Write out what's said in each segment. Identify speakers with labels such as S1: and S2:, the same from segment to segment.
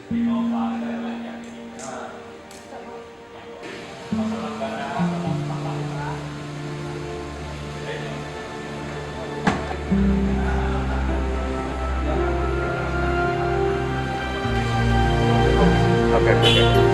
S1: Oke, oke.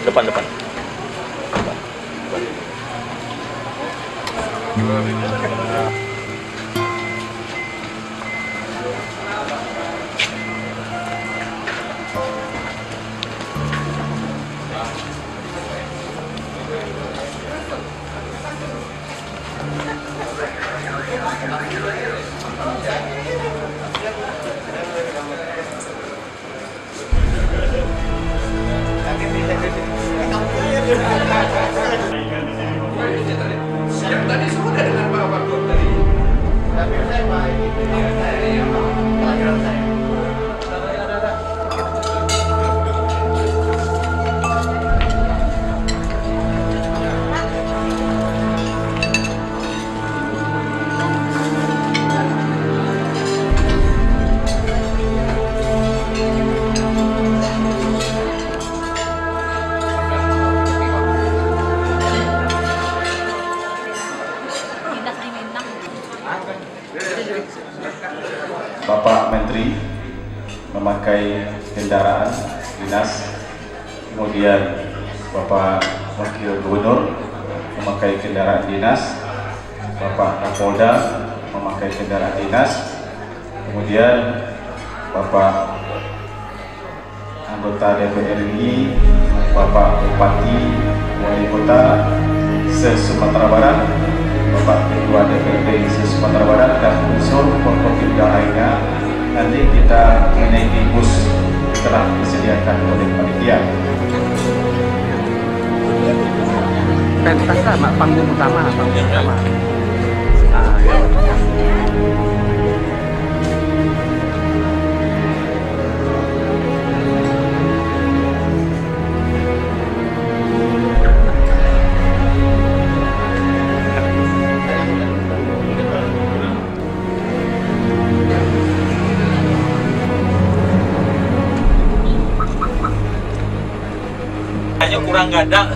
S1: Depan.
S2: Tadi sudah dengan Pak Wagub tadi. Tapi saya Pak pelajaran saya.
S3: Bapak Menteri memakai kendaraan dinas, kemudian Bapak Wakil Gubernur memakai kendaraan dinas, Bapak Kapolda memakai kendaraan dinas, kemudian Bapak anggota DPR RI, Bapak Bupati, Wali Kota se-Sumatera Barat, Bapak Ketua DPRD se-Sumatera Barat, dan unsur Forkopimda lainnya. Nanti kita menaiki bus telah disediakan oleh panitia.
S1: Pentas sama panggung utama.
S4: Hanya kurang ganda.